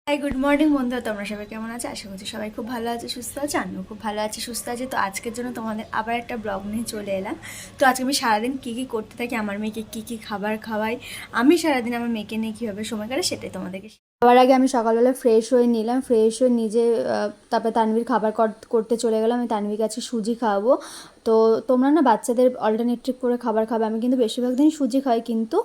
Hi good morning বন্ধুরা, তোমরা সবাই কেমন আছে? আশা করছি সবাই খুব ভালো আছে, সুস্থ আছে। আমিও খুব ভালো আছি, সুস্থ আছি। তো আজকের জন্য তোমাদের আবার একটা ব্লগ নিয়ে চলে এলাম। তো আজকে আমি সারাদিন কী কী করতে থাকি, আমার মেয়েকে কী কী খাবার খাওয়াই, আমি সারাদিন আমার মেয়েকে নিয়ে কীভাবে সময় কাটাই, সেটাই তোমাদেরকে। খাবার আগে আমি সকালবেলা ফ্রেশ হয়ে নিলাম, ফ্রেশ হয়ে নিজে তারপরে তানভীর খাবার করতে চলে গেলাম। আমি তানভীরকে আজকে সুজি খাওয়াবো। তো তোমরা না বাচ্চাদের অল্টারনেটিভ করে খাবার খাবে। আমি কিন্তু বেশিরভাগ দিন সুজি খাই, কিন্তু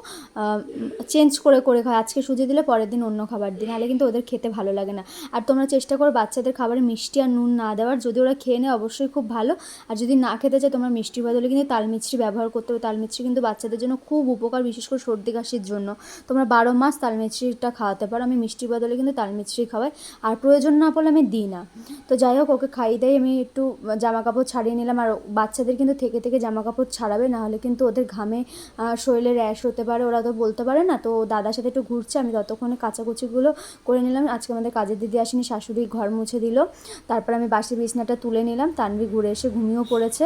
চেঞ্জ করে করে খাই। আজকে সুজি দিলে পরের দিন অন্য খাবার দিই, নাহলে কিন্তু ওদের খেতে ভালো লাগে না। আর তোমরা চেষ্টা করো বাচ্চাদের খাবারে মিষ্টি আর নুন না দেওয়ার। যদি ওরা খেয়ে নেয় অবশ্যই খুব ভালো, আর যদি না খেতে চায় তোমরা মিষ্টির বদলে কিন্তু তালমিছরি ব্যবহার করতে হবে। তালমিছরি কিন্তু বাচ্চাদের জন্য খুব উপকার, বিশেষ করে সর্দি কাশির জন্য। তোমরা 12 মাস তালমিছরিটা খাওয়াতে পারো। আমি মিষ্টির বদলে কিন্তু তালমিছরি খাওয়াই, আর প্রয়োজন না পড়লে আমি দিই না। তো যাই হোক, ওকে খাইয়ে দেয়। আমি একটু জামা কাপড় ছাড়িয়ে নিলাম। আর বাচ্চাদের কিন্তু থেকে থেকে জামা কাপড় ছাড়াবে, নাহলে কিন্তু ওদের ঘামে শরীরে র্যাশ হতে পারে, ওরা তো বলতে পারে না। তো দাদার সাথে একটু ঘুরছে, আমি ততক্ষণে কাচাকুচিগুলো করে নিলাম। আজকে আমাদের কাজের দিদি আসেনি, শাশুড়ি ঘর মুছে দিল। তারপর আমি বাসি বিছনাটা তুলে নিলাম। তানভি ঘুরে এসে ঘুমিয়েও পড়েছে।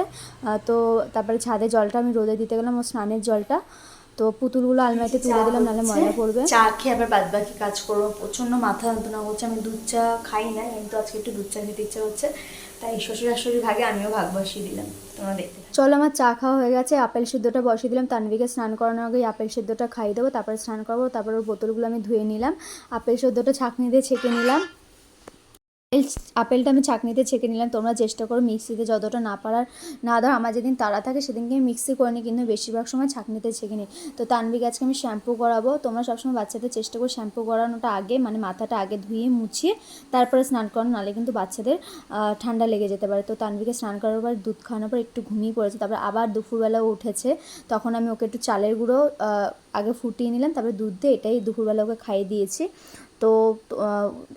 তো তারপরে ছাদে জলটা আমি রোদে দিতে গেলাম, ও স্নানের জলটা। তো পুতুলগুলো আলমারিতে তুলে দিলাম, নাহলে ময়লা পড়বে। চা খেয়ে আবার বাদ বাকি কাজ করবো। প্রচণ্ড মাথা যন্ত্রণা করছে। আমি দুধ চা খাই না, কিন্তু আজকে একটু দুধ চা খেতে ইচ্ছা হচ্ছে, তাই শ্বশুর শাশুড়ি ভাগে আমিও ভাগ বসিয়ে দিলাম। তোমরা দেখতে চলো। আমার চা খাওয়া হয়ে গেছে, আপেল সিদ্ধটা বসিয়ে দিলাম। তানভিকে স্নান করানোর আগে আপেল সিদ্ধটা খাইয়ে দেবো, তারপরে স্নান করবো। তারপরে ওর বোতলগুলো আমি ধুয়ে নিলাম, আপেল সিদ্ধটা ছাঁকনি দিয়ে ছেঁকে নিলাম। আপেলটা আমি ছাঁকনিতে ছেঁকে নিলাম। তোমরা চেষ্টা করো মিক্সিতে যতটা না পারার না দাও। আমার যেদিন তাড়া থাকে সেদিনকে আমি মিক্সি করে নিই, কিন্তু বেশিরভাগ সময় ছাঁকনিতে ছেঁকে নিই। তো তানভিকে আজকে আমি শ্যাম্পু করাবো। তোমরা সবসময় বাচ্চাদের চেষ্টা করো শ্যাম্পু করানোটা আগে, মানে মাথাটা আগে ধুয়ে মুছিয়ে তারপরে স্নান করানো, নাহলে কিন্তু বাচ্চাদের ঠান্ডা লেগে যেতে পারে। তো তানভিকে স্নান করার পর দুধ খাওয়ানোর পর একটু ঘুমিয়ে পড়েছে। তারপর আবার দুপুরবেলাও উঠেছে, তখন আমি ওকে একটু চালের গুঁড়ো আগে ফুটিয়ে নিলাম, তারপরে দুধ দিয়ে, এটাই দুপুরবেলা ওকে খাইয়ে দিয়েছি। তো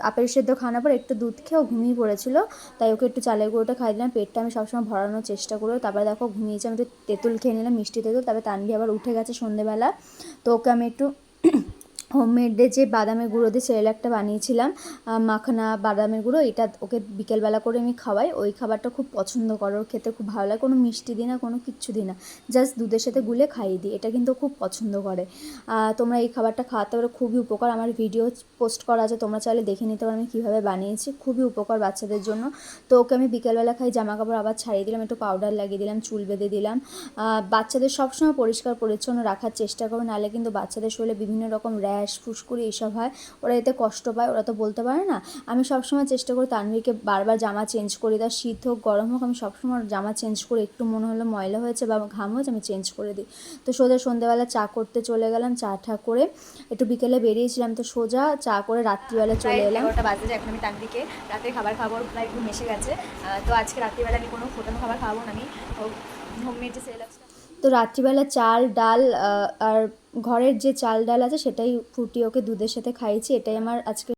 আপেল সেদ্ধ খাওয়ানোর পর একটু দুধ খেয়েও ঘুমিয়ে পড়েছিল, তাই ওকে একটু চালের গুঁড়োটা খাইয়ে দিলাম। পেটটা আমি সবসময় ভরানোর চেষ্টা করবো। তারপরে দেখো ঘুমিয়েছি, আমি একটু তেঁতুল খেয়ে নিলাম, মিষ্টি তেঁতুল। তারপরে তানভি আবার উঠে গেছে সন্ধেবেলা। তো ওকে আমি একটু হোমমেডে যে বাদামের গুঁড়ো দিয়ে সেরেলাকটা বানিয়েছিলাম, মাখানা বাদামের গুঁড়ো, এটা ওকে বিকেলবেলা করে আমি খাওয়াই। ওই খাবারটা খুব পছন্দ করে, ওর খেতে খুব ভালো লাগে। কোনো মিষ্টি দিই না, কোনো কিচ্ছু দিই না, জাস্ট দুধের সাথে গুলে খাইয়ে দিই। এটা কিন্তু খুব পছন্দ করে। তোমরা এই খাবারটা খাওয়াতে পারো, খুবই উপকার। আমার ভিডিও পোস্ট করা আছে, তোমরা চাইলে দেখে নিতে পারো আমি কীভাবে বানিয়েছি। খুবই উপকার বাচ্চাদের জন্য। তো ওকে আমি বিকেলবেলা খাই, জামা কাপড় আবার ছাড়িয়ে দিলাম, একটু পাউডার লাগিয়ে দিলাম, চুল বেঁধে দিলাম। বাচ্চাদের সবসময় পরিষ্কার পরিচ্ছন্ন রাখার চেষ্টা করো, নাহলে কিন্তু বাচ্চাদের শরীরে বিভিন্ন রকম র্যাশ, ফুসকুড়ি এসব হয়। ওরা এতে কষ্ট পায়, ওরা তো বলতে পারে না। আমি সবসময় চেষ্টা করি তানভীরকে বারবার জামা চেঞ্জ করি, তার শীত হোক গরম হোক, আমি সবসময় জামা চেঞ্জ করে, একটু মনে হলো ময়লা হয়েছে বা ঘাম হয়েছে আমি চেঞ্জ করে দিই। তো সোজা সন্ধ্যেবেলা চা করতে চলে গেলাম। চা ঠা করে একটু বিকেলে বেরিয়েছিলাম, তো সোজা চা করে রাত্রিবেলা চলে এলাম। 11টা বাজে, এখন আমি তানভীরকে রাতের খাবার খাবো, প্রায় একটু মিশে গেছে। তো আজকে রাত্রিবেলা আমি কোনো ফোটানো খাবার খাবো না, আমি হোমমেড যে সেরেলাক। তো রাত্রিবেলা চাল ডাল আর ঘরের যে চাল ডাল আছে সেটাই ফুটিয়ে ওকে দুধের সাথে খাইয়েছি। এটাই আমার আজকে